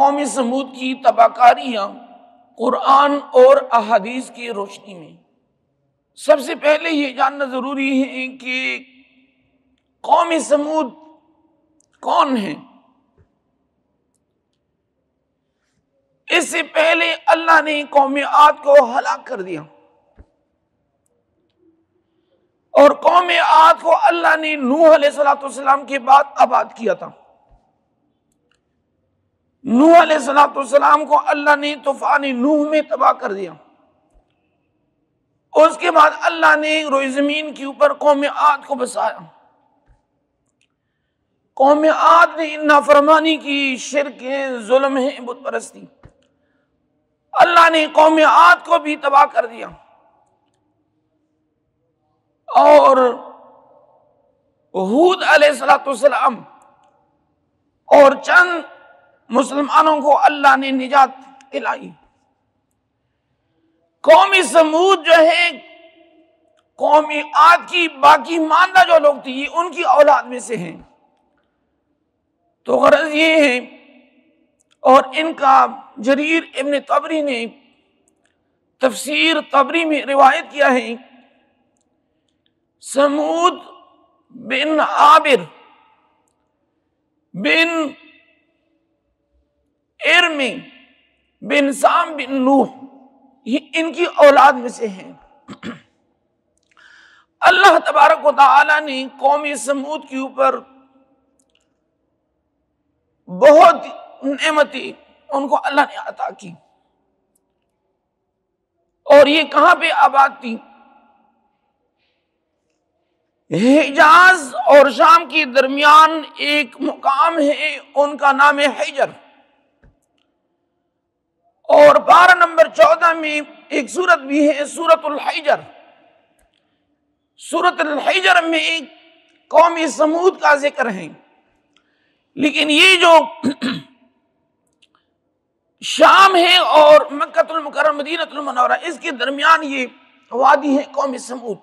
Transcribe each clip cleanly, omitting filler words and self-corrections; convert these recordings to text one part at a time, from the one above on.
قوم سمود کی تباہ کاریاں قرآن اور احادیث کی روشنی میں۔ سب سے پہلے یہ جاننا ضروری ہے کہ قوم سمود کون ہیں۔ اس سے پہلے اللہ نے قوم عاد کو ہلاک کر دیا، اور قوم عاد کو اللہ نے نوح علیہ السلام کے بعد آباد کیا تھا۔ نوح علیہ السلام کو اللہ نے طوفان نوح میں تباہ کر دیا۔ اس کے بعد اللہ نے روئے زمین کے اوپر قوم عاد کو بسایا۔ قوم عاد نے نافرمانی کی، شرک ہے، ظلم ہے، بت پرستی، اللہ نے قوم عاد کو بھی تباہ کر دیا۔ اور ہود علیہ السلام اور چند مسلمانوں کو اللہ نے نجات دلائی۔ قوم سمود جو ہے قوم عاد کی باقی ماندہ جو لوگ تھے، یہ ان کی اولاد میں سے ہیں۔ تو غرض یہ ہے، اور ان کا جریر ابن طبری نے تفسیر طبری میں روایت کیا ہے، سمود بن عابر بن ارمی بن سام بن نوح، یہ ان کی اولاد میں سے ہیں۔ اللہ تبارک و تعالی نے قوم سمود کے اوپر بہت نعمتیں ان کو اللہ نے عطا کی، اور یہ کہاں پہ آباد تھی؟ حجاز اور شام کے درمیان ایک مقام ہے، ان کا نام ہے حجر، اور پارہ نمبر 14 میں ایک سورت بھی ہے، سورت الحجر۔ سورت الحجر میں قوم سمود کا ذکر ہے، لیکن یہ جو شام ہے اور مکہ المکرمہ مدینہ المنورہ، اس کے درمیان یہ وادی ہے قوم سمود۔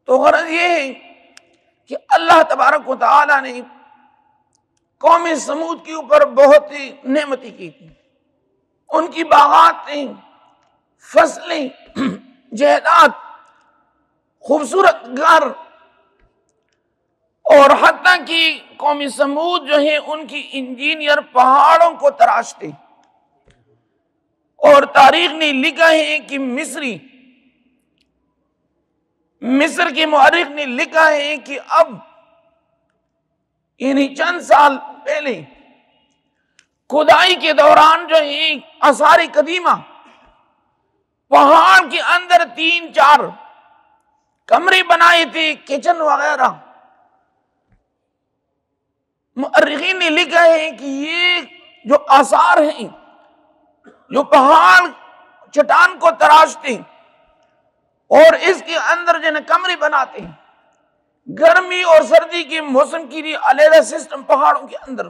تو غرض یہ ہے کہ اللہ تبارک و تعالی نے قوم سمود کے اوپر بہت نعمتیں کی تھی۔ ان کی باغات تھیں، فصلیں، جہیدات، خوبصورت گھر، اور حتیٰ کہ قوم سمود جو ہیں ان کی انجینئر پہاڑوں کو تراشتے، اور تاریخ نے لکھا ہے کہ مصر کے مورخ نے لکھا ہے کہ اب یعنی چند سال پہلے کھدائی کے دوران جو ہے آثار قدیمہ پہاڑ کے اندر 3-4 کمرے بنائے تھے، کچن وغیرہ۔ مؤرخین نے لکھا ہے کہ یہ جو آثار ہیں، جو پہاڑ چٹان کو تراشتے اور اس کے اندر جو کمرے بناتے ہیں، گرمی اور سردی کے موسم کے لیے علیحدہ سسٹم پہاڑوں کے اندر،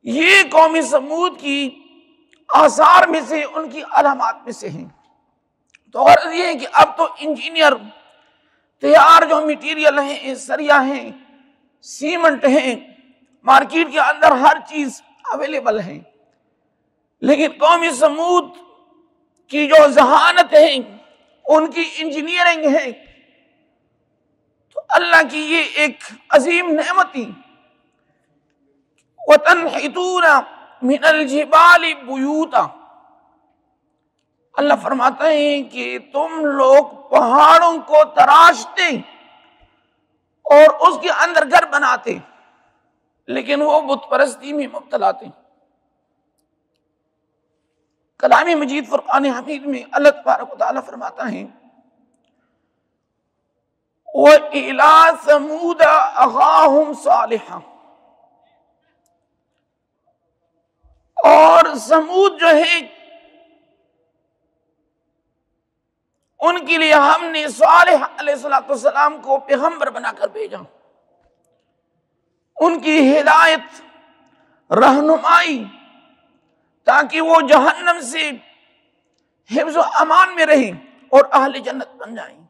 یہ قوم سمود کی آثار میں سے، ان کی علامات میں سے ہیں۔ تو غرض یہ ہے کہ اب تو انجینئر تیار جو میٹیریل ہیں، سریا ہیں، سیمنٹ ہیں، مارکیٹ کے اندر ہر چیز اویلیبل ہے، لیکن قوم سمود کی جو ذہانت ہے، ان کی انجینئرنگ ہے، تو اللہ کی یہ ایک عظیم نعمت تھی۔ وَتَنْحِتُونَ مِنَ الْجِبَالِ بُيُوتًا، اللہ فرماتا ہے کہ تم لوگ پہاڑوں کو تراشتے اور اس کے اندر گھر بناتے، لیکن وہ بت پرستی میں مبتلا تھے۔ کلام مجید فرقان حمید میں اللہ تبارک و تعالی فرماتا ہے، وَإِلَىٰ ثَمُودَ أَخَاهُمْ صَالِحًا، اور سمود جو ہے ان کے لیے ہم نے صالح علیہ السلام کو پیغمبر بنا کر بھیجا، ان کی ہدایت، رہنمائی، تاکہ وہ جہنم سے حفظ و امان میں رہیں اور اہل جنت بن جائیں۔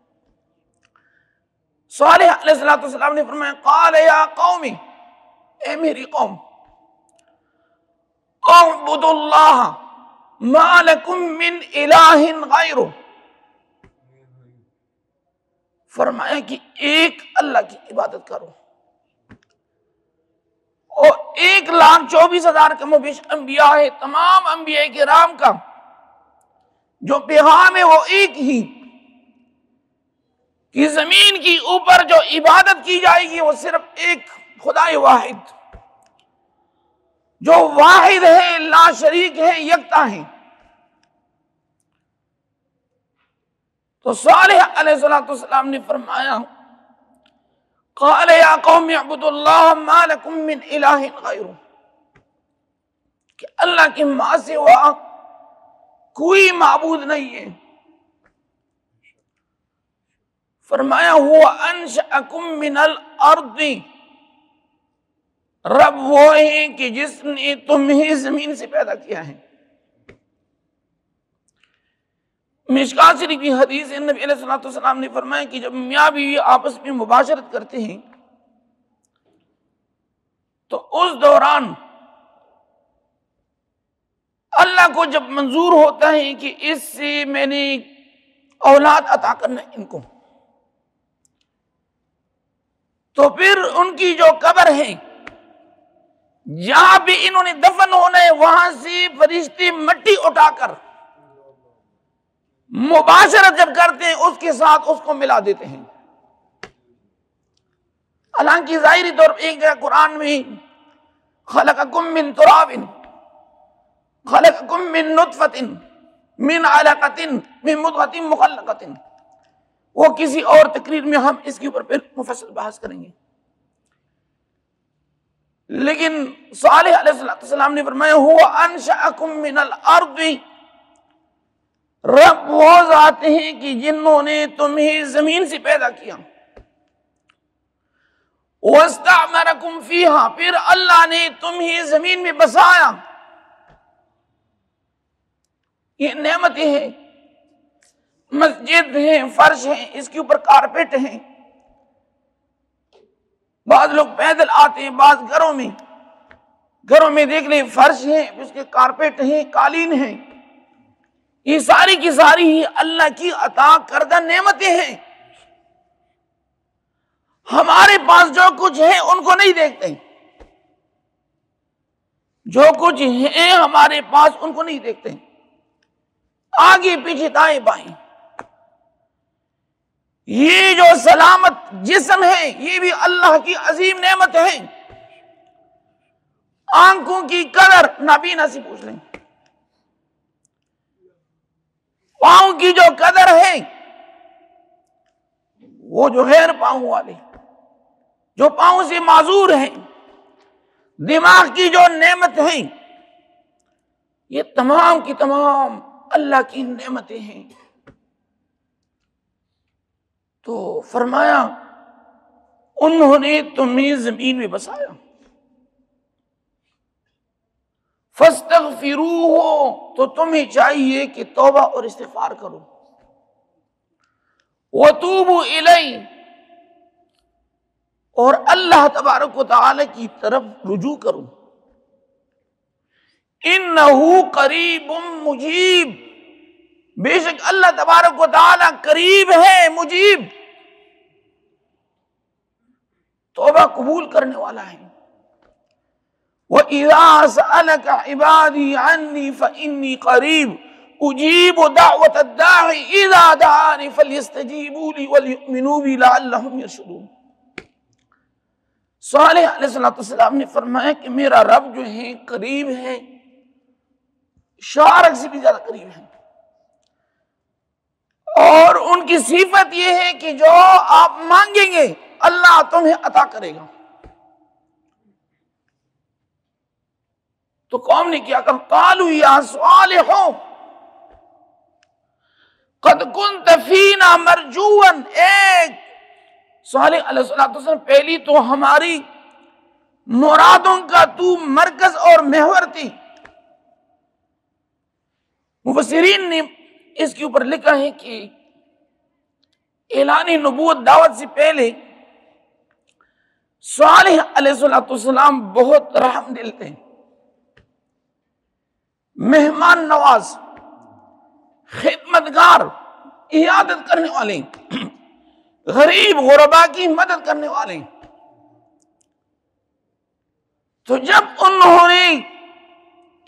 صالح علیہ السلام نے فرمایا، قال یا قوم، اے میری قوم، اعبدوا اللہ ما لکم من الہ غیرہ، فرمایا کہ ایک اللہ کی عبادت کرو، اور 1,24,000 کم و بیش انبیاء ہے، تمام انبیاء کرام کا جو پیغام ہے وہ ایک ہی، کہ زمین کی اوپر جو عبادت کی جائے گی وہ صرف ایک خدا واحد، جو واحد ہے، لا شریک ہے، یکتا ہے۔ تو صالح علیہ السلام نے فرمایا قال یا قوم اعبدوا اللہ ما لکم من الہ غیرہ، کہ اللہ کے ماں سوا کوئی معبود نہیں ہے۔ فرمایا هو انشأکم من الارض، رب وہ ہے کہ جس نے تمہیں زمین سے پیدا کیا ہے۔ مشکوٰۃ شریف کی حدیث ہے، نبی علیہ السلام نے فرمایا کہ جب میاں بیوی آپس میں مباشرت کرتے ہیں تو اس دوران اللہ کو جب منظور ہوتا ہے کہ اس سے میں نے اولاد عطا کرنا ان کو، تو پھر ان کی جو قبر ہے جہاں بھی انہوں نے دفن ہونا ہے وہاں سے فرشتے مٹی اٹھا کر مباشرت جب کرتے ہیں اس کے ساتھ اس کو ملا دیتے ہیں۔ حالانکہ ظاہری طور پر ایک جگہ قرآن میں خلقکم من تراب خلقکم من نطفۃ من علقۃ من مضغۃ مخلقۃ، وہ کسی اور تقریر میں ہم اس کے اوپر پھر مفصل بحث کریں گے، لیکن صالح علیہ السلام نے فرمایا هو انشأکم من الارض، رب وہ ذات ہیں کہ جنہوں نے تمہیں زمین سے پیدا کیا، وَاسْتَعْمَرَكُمْ فِيهَا، پھر اللہ نے تمہیں زمین میں بسایا۔ یہ نعمتیں ہیں، مسجد ہیں، فرش ہیں، اس کے اوپر کارپیٹ ہیں، بعض لوگ پیدل آتے ہیں، بعض گھروں میں دیکھ لیں فرش ہیں، اس کے کارپیٹ ہیں، قالین ہیں، یہ ساری کی ساری ہی اللہ کی عطا کردہ نعمتیں ہیں۔ ہمارے پاس جو کچھ ہے ان کو نہیں دیکھتے، جو کچھ ہے ہمارے پاس ان کو نہیں دیکھتے، آگے پیچھے دائیں بائیں۔ یہ جو سلامت جسم ہے یہ بھی اللہ کی عظیم نعمت ہے۔ آنکھوں کی قدر نابینا سے پوچھ لیں، پاؤں کی جو قدر ہے وہ جو غیر پاؤں والے جو پاؤں سے معذور ہیں، دماغ کی جو نعمت ہے، یہ تمام کی تمام اللہ کی نعمتیں ہیں۔ تو فرمایا انہوں نے تمہیں زمین میں بسایا، فاستغفروہ، تو تمہیں چاہیے کہ توبہ اور استغفار کرو، وتوبوا الیہ، اور اللہ تبارک و تعالی کی طرف رجوع کرو، انہ قریب مجیب، بے شک اللہ تبارک و تعالی قریب ہے، مجیب، توبہ قبول کرنے والا ہے۔ وَإِذَا سَأَلَكَ عِبَادِي عَنِّي فَإِنِّي قَرِيبٌ أُجِيبُ دَعْوَةَ الدَّاعِ إِذَا دَعَانِ فَلْيَسْتَجِيبُوا لِي وَلْيُؤْمِنُوا بِي لَعَلَّهُمْ يَرْشُدُونَ۔ صالح علیہ السلام نے فرمایا کہ میرا رب جو ہے قریب ہے، شارک سے بھی زیادہ قریب ہے، اور ان کی صفت یہ ہے کہ جو آپ مانگیں گے اللہ تمہیں عطا کرے گا۔ تو قوم نے کیا کہا، قالوا یا صالح قد كنت فینا مرجوا، ایک صالح علیہ السلام پہلی تو ہماری مرادوں کا تو مرکز اور محور تھی۔ مفسرین نے اس کے اوپر لکھا ہے کہ اعلان نبوت دعوت سے پہلے صالح علیہ السلام بہت رحم دل تھے، مہمان نواز، خدمتگار، عیادت کرنے والے، غریب غربا کی مدد کرنے والے. تو جب انہوں نے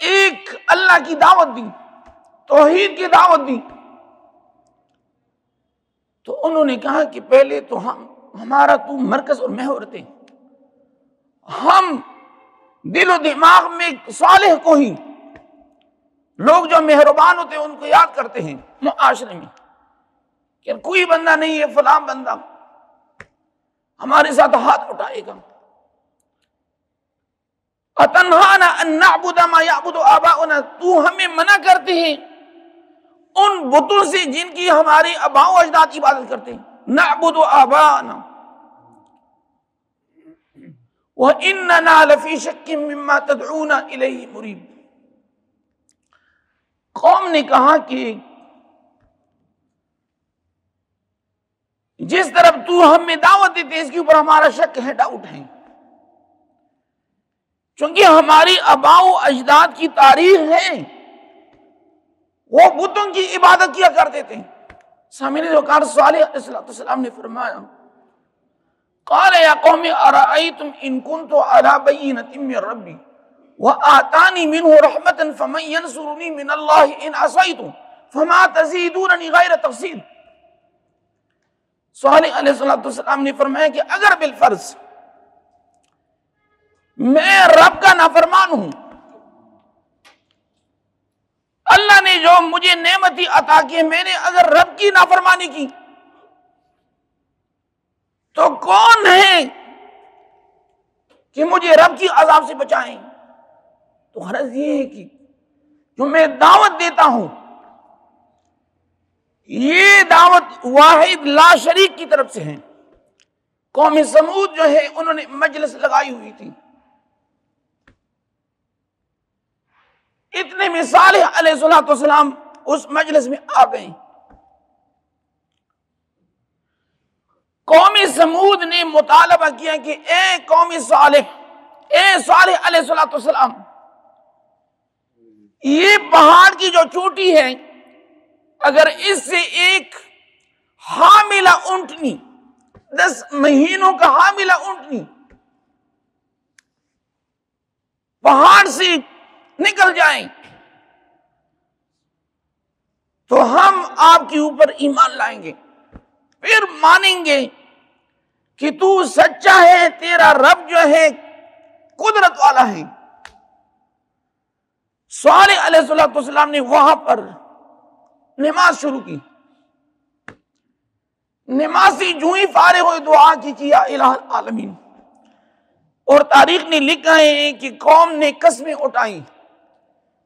ایک اللہ کی دعوت دی، توحید کی دعوت دی، تو انہوں نے کہا کہ پہلے تو ہمارا تو مرکز اور محور تھے، ہم دل و دماغ میں صالح کو ہی، لوگ جو مہربان ہوتے ہیں ان کو یاد کرتے ہیں معاشرے میں، کہ کوئی بندہ نہیں ہے فلاں بندہ ہمارے ساتھ ہاتھ اٹھائے گا. اتنہانا ان نعبد ما یعبد آباؤنا، تو ہمیں منع کرتے ہیں ان بتوں سے جن کی ہمارے آباء و اجداد عبادت کرتے ہیں. نعبد آباءنا واننا لفی شک مما تدعونا الیہ مریب. قوم نے کہا کہ جس طرف تو ہمیں دعوت دیتے اس کے اوپر ہمارا شک ہے، ڈاؤٹ ہے، چونکہ ہماری آباء و اجداد کی تاریخ ہے وہ بتوں کی عبادت کیا کرتے تھے. سامعین وقار صالح علیہ السلام نے فرمایا قال یا قوم ارأیتم ان کنت علی بینۃ من ربی وآتانی منہ رحمۃ فمن ینصرنی من اللہ ان عصیت فما تزیدوننی غیر تقصیر. صالح علیہ السلام نے فرمایا کہ اگر بالفرض میں رب کا نافرمان ہوں، اللہ نے جو مجھے نعمتی عطا کی میں نے اگر رب کی نافرمانی کی تو کون ہے کہ مجھے رب کی عذاب سے بچائیں؟ تو غرض یہ ہے کہ جو میں دعوت دیتا ہوں یہ دعوت واحد لا شریک کی طرف سے ہے. قوم سمود جو ہے انہوں نے مجلس لگائی ہوئی تھی، اتنے میں صالح علیہ السلام اس مجلس میں آ گئے. قوم سمود نے مطالبہ کیا کہ اے قوم صالح، اے صالح علیہ السلام، یہ پہاڑ کی جو چوٹی ہے اگر اس سے ایک حاملہ اونٹنی، 10 مہینوں کا حاملہ اونٹنی پہاڑ سے نکل جائیں تو ہم آپ کے اوپر ایمان لائیں گے، پھر مانیں گے کہ تو سچا ہے، تیرا رب جو ہے قدرت والا ہے. صالح علیہ السلام نے وہاں پر نماز شروع کی. نمازی جو ہی فارغ ہوئے دعا کی یا الہ العالمین. اور تاریخ نے لکھا ہے کہ قوم نے قسمیں اٹھائیں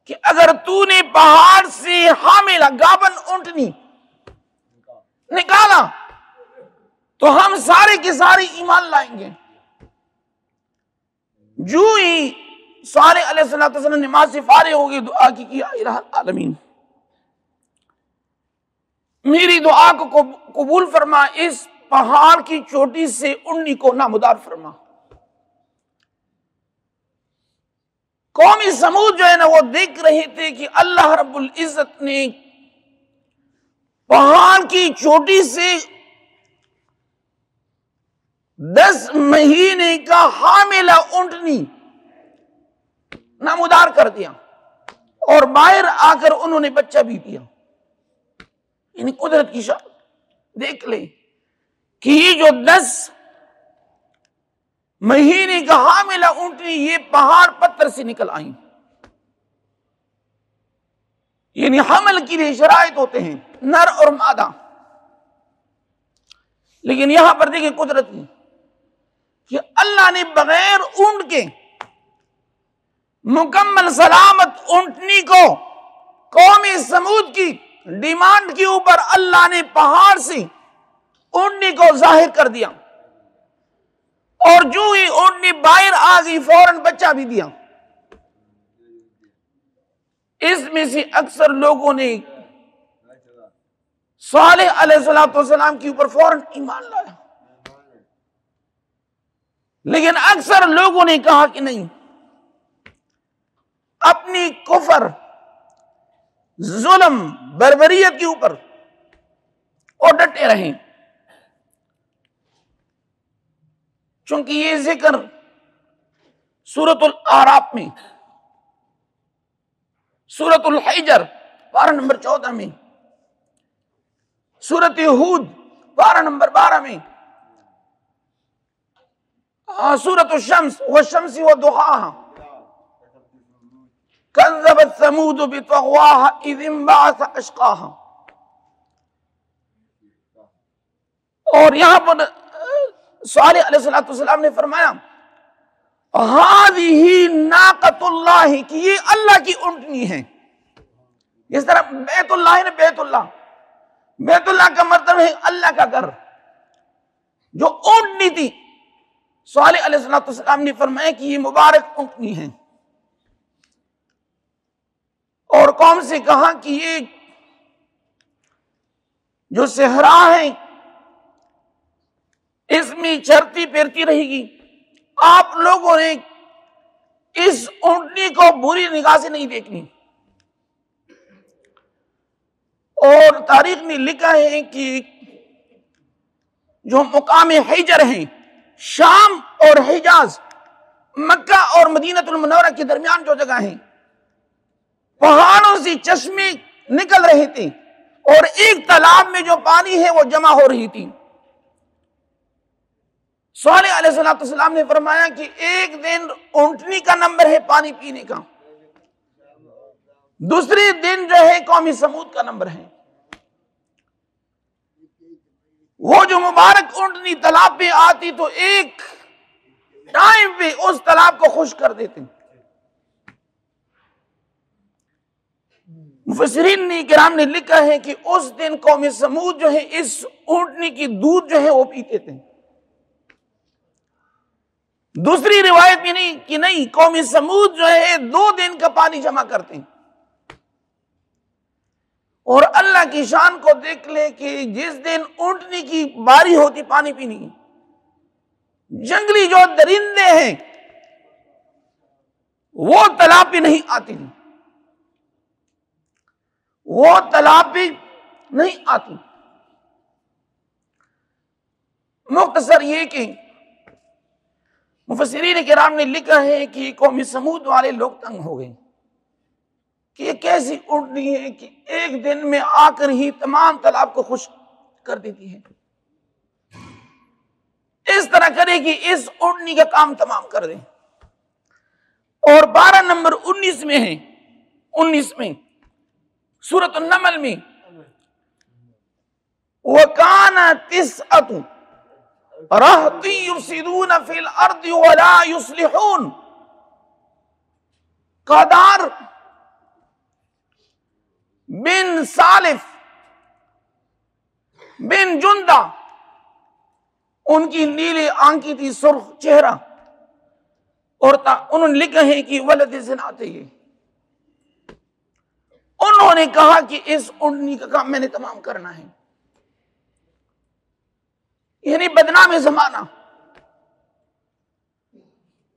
کہ اگر تو نے پہاڑ سے حاملہ گابن اونٹنی نکالا تو ہم سارے کے سارے ایمان لائیں گے. جو ہی صالح علیہ السلام نماز سے فارغ ہو گئے دعا کی یا الہ العالمین میری دعا کو قبول فرما، اس پہاڑ کی چوٹی سے اونٹنی کو نامدار فرما. قومی سمود جو ہے نا وہ دیکھ رہے تھے کہ اللہ رب العزت نے پہاڑ کی چوٹی سے 10 مہینے کا حاملہ اونٹنی نامدار کر دیا اور باہر آ کر انہوں نے بچہ بھی دیا. یعنی قدرت کی شان دیکھ لیں کہ یہ جو 10 مہینے کا حاملہ اونٹنی یہ پہاڑ پتھر سے نکل آئیں. یعنی حمل کے لیے شرائط ہوتے ہیں نر اور مادہ، لیکن یہاں پر دیکھیں قدرت کی کہ اللہ نے بغیر اونٹ کے مکمل سلامت اونٹنی کو قوم سمود کی ڈیمانڈ کے اوپر اللہ نے پہاڑ سے اونٹنی کو ظاہر کر دیا اور جو ہی اونٹنی باہر آ گئی فوراً بچہ بھی دیا. اس میں سے اکثر لوگوں نے صالح علیہ السلام کے اوپر فوراً ایمان لایا، لیکن اکثر لوگوں نے کہا کہ نہیں، اپنی کفر ظلم بربریت کے اوپر اور ڈٹے رہیں، چونکہ یہ ذکر سورۃ الاعراف میں، سورۃ الحجر پارہ نمبر 14 میں، سورۃ ہود پارہ نمبر 12 میں، سورۃ الشمس والشمس وضحاها كذبت ثمود بطغواها اذ انبعث اشقاها، اور یہاں پر صالح علیہ السلام نے فرمایا هذه ناقۃ اللہ، کہ یہ اللہ کی اونٹنی ہے۔ اس طرح بیت اللہ ہے نا، بیت اللہ کا مطلب ہے اللہ کا گھر، جو اونٹنی تھی صالح علیہ السلام نے فرمایا کہ یہ مبارک اونٹنی ہے، اور قوم سے کہا کہ یہ جو صحرا ہے اس میں چرتی پھرتی رہے گی، آپ لوگوں نے اس اونٹنی کو بری نگاہ سے نہیں دیکھنی۔ اور تاریخ میں لکھا ہے کہ جو مقام حجر ہیں، شام اور حجاز، مکہ اور مدینہ المنورہ کے درمیان جو جگہ ہیں، پہاڑوں سے چشمے نکل رہے تھے اور ایک تالاب میں جو پانی ہے وہ جمع ہو رہی تھی۔ صالح علیہ السلام نے فرمایا کہ ایک دن اونٹنی کا نمبر ہے پانی پینے کا، دوسری دن جو ہے قوم سمود کا نمبر ہے۔ وہ جو مبارک اونٹنی تالاب پہ آتی تو ایک ٹائم پہ اس تالاب کو خشک کر دیتے۔ مفسرین نے کرام نے لکھا ہے کہ اس دن قوم سمود جو ہے اس اونٹنی کی دودھ جو ہے وہ پیتے تھے۔ دوسری روایت بھی نہیں کہ نہیں، قوم سمود جو ہے 2 دن کا پانی جمع کرتے ہیں۔ اور اللہ کی شان کو دیکھ لے کہ جس دن اونٹنی کی باری ہوتی پانی پینی، جنگلی جو درندے ہیں وہ تالاب پہ نہیں آتے، وہ تالاب پہ نہیں آتی۔ مختصر یہ کہ مفسرین کرام نے لکھا ہے کہ قوم سمود والے لوگ تنگ ہو گئے کہ یہ کیسی اونٹنی ہے کہ ایک دن میں آ کر ہی تمام تالاب کو خشک کر دیتی ہے، اس طرح کرے کہ اس اونٹنی کا کام تمام کر دیں۔ اور 12 نمبر 19 میں ہے، 19 میں سورۃ النمل میں، وَكَانَ تِسْعَةٌ رَهْطٍ يُفْسِدُونَ فِي الْأَرْضِ وَلَا يُصْلِحُونَ، قدار بن سالف بن جندہ، ان کی نیلی آنکھی تھی، سرخ چہرہ، اور انہوں نے لکھا ہے کہ ولد زنا تھے یہ۔ انہوں نے کہا کہ اس اونٹنی کا کام میں نے تمام کرنا ہے، یعنی بدنام زمانہ۔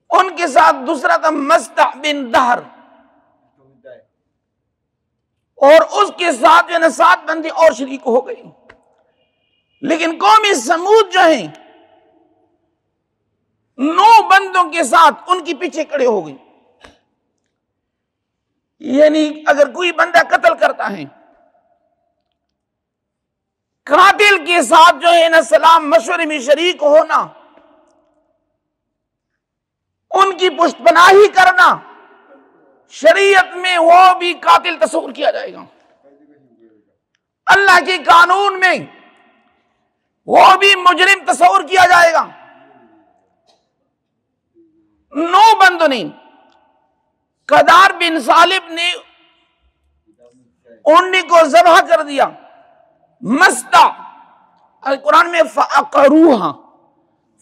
ان کے ساتھ دوسرا تھا مستح بن دہر، اور اس کے ساتھ جو ہے 7 بندے اور شریک ہو گئی۔ لیکن قوم سمود جو ہیں 9 بندوں کے ساتھ ان کی پیچھے کھڑے ہو گئی، یعنی اگر کوئی بندہ قتل کرتا ہے، قاتل کے ساتھ جو ہے نا سلام مشورے میں شریک ہونا، ان کی پشت پناہی کرنا، شریعت میں وہ بھی قاتل تصور کیا جائے گا، اللہ کے قانون میں وہ بھی مجرم تصور کیا جائے گا۔ 9 بندوں نے، قدار بن سالب نے اونٹنی کو ذبح کر دیا، مستا قرآن میں فَأَقَرُوهَا،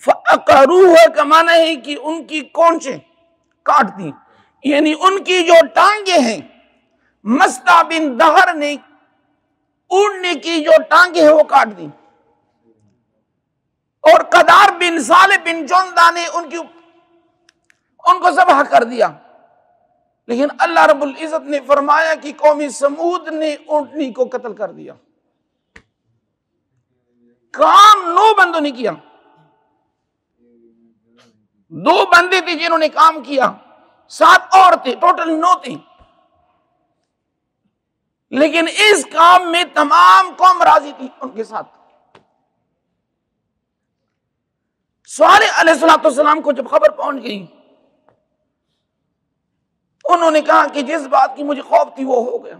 فَأَقَرُوهَا کا معنی ہے کہ ان کی کونچیں کاٹ دی، یعنی ان کی جو ٹانگیں ہیں۔ مستا بن دہر نے اونٹنی کی جو ٹانگیں ہیں وہ کاٹ دی، اور قدار بن صالح بن جندہ نے ان کو ذبح کر دیا۔ لیکن اللہ رب العزت نے فرمایا کہ قوم سمود نے اونٹنی کو قتل کر دیا. کام 9 بندوں نے کیا. 2 بندے تھے جنہوں نے کام کیا، 7 اور تھے، ٹوٹل 9 تھے. لیکن اس کام میں تمام قوم راضی تھی ان کے ساتھ. صالح علیہ السلام کو جب خبر پہنچ گئی، انہوں نے کہا کہ جس بات کی مجھے خوف تھی وہ ہو گیا.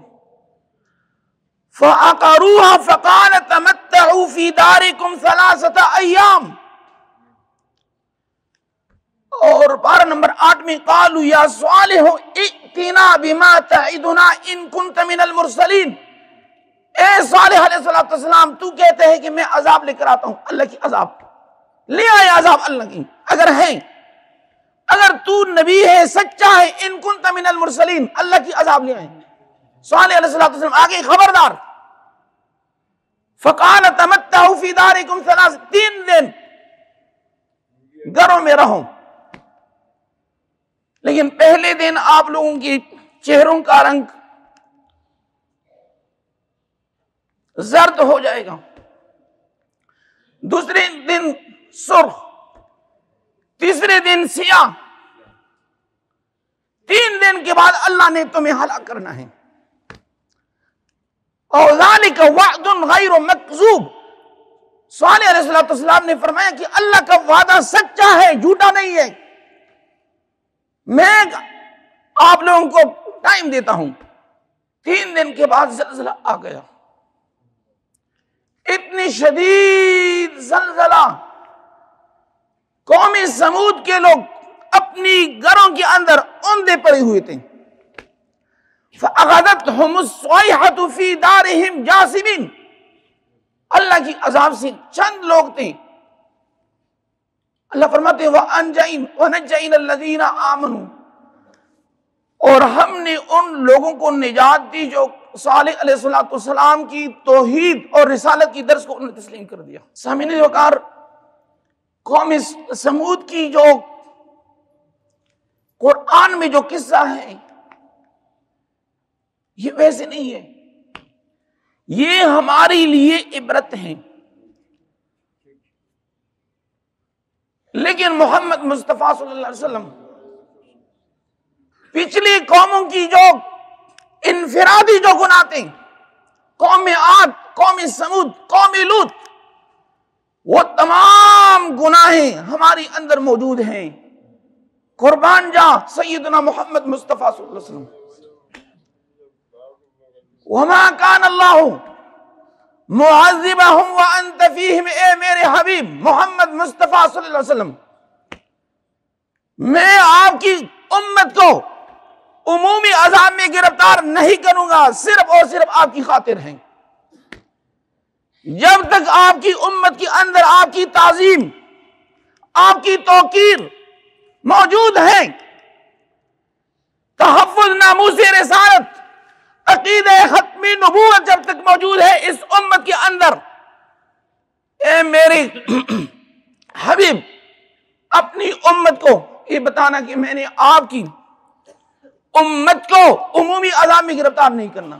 فَعَقَرُوهَا فَقَالَ تَمَتَّعُوا فِي دَارِكُمْ 3 أَيَّامٍ. اور پارہ نمبر 8 میں قالوا یا صالح ائتنا بما تعدنا ان كنت من المرسلین. اے صالح علیہ السلام، تو کہتے ہیں کہ میں عذاب لے کر آتا ہوں، اللہ کی عذاب لے آئے، عذاب اللہ کی اگر ہے، اگر تو نبی ہے، سچا ہے، ان كنت من المرسلین، اللہ کی عذاب لے آئے. صالح علیہ السلام آگے خبردار. فقال تمتعوا فی دارکم 3 دن گھروں میں رہو. لیکن پہلے دن آپ لوگوں کے چہروں کا رنگ زرد ہو جائے گا، دوسرے دن سرخ، تیسرے دن سیاہ، 3 دن کے بعد اللہ نے تمہیں ہلاک کرنا ہے. اور ذالک وعد غیر مکذوب. صالح علیہ السلام نے فرمایا کہ اللہ کا وعدہ سچا ہے، جھوٹا نہیں ہے. میں آپ لوگوں کو ٹائم دیتا ہوں. 3 دن کے بعد زلزلہ آ گیا. اتنی شدید زلزلہ، قوم سمود کے لوگ اپنی گھروں کے اندر اوندے پڑے ہوئے تھے. فَأَخَذَتْهُمُ الصَّيْحَةُ فِي دَارِهِمْ جَاثِمِينَ. اللہ کی عذاب سے چند لوگ تھے. اللہ فرماتے ہیں وَنَجَّيْنَا الَّذِينَ آمَنُوا. اور ہم نے ان لوگوں کو نجات دی جو صالح علیہ السلام کی توحید اور رسالت کی درس کو انہوں نے تسلیم کر دیا. سامعین وقار، قوم سمود کی جو قرآن میں جو قصہ ہے یہ ویسے نہیں ہے، یہ ہمارے لیے عبرت ہے. لیکن محمد مصطفیٰ صلی اللہ علیہ وسلم پچھلی قوموں کی جو انفرادی جو گناہ تھے، قوم عاد، قوم سمود، قوم لوط، وہ تمام گناہیں ہمارے اندر موجود ہیں. قربان جا سیدنا محمد مصطفیٰ صلی اللہ علیہ وسلم. وَمَا كَانَ اللَّهُ مُعَذِّبَهُمْ وَأَنْتَ فِيهِمْ. اے میرے حبیب محمد مصطفیٰ صلی اللہ علیہ وسلم، میں آپ کی امت کو عمومی عذاب میں گرفتار نہیں کروں گا، صرف اور صرف آپ کی خاطر ہیں. جب تک آپ کی امت کے اندر آپ کی تعظیم، آپ کی توقیر موجود ہے، تحفظ ناموس رسالت، عقیدہ ختمی نبوت جب تک موجود ہے اس امت کے اندر، اے میرے حبیب اپنی امت کو یہ بتانا کہ میں نے آپ کی امت کو عمومی عذاب میں گرفتار نہیں کرنا.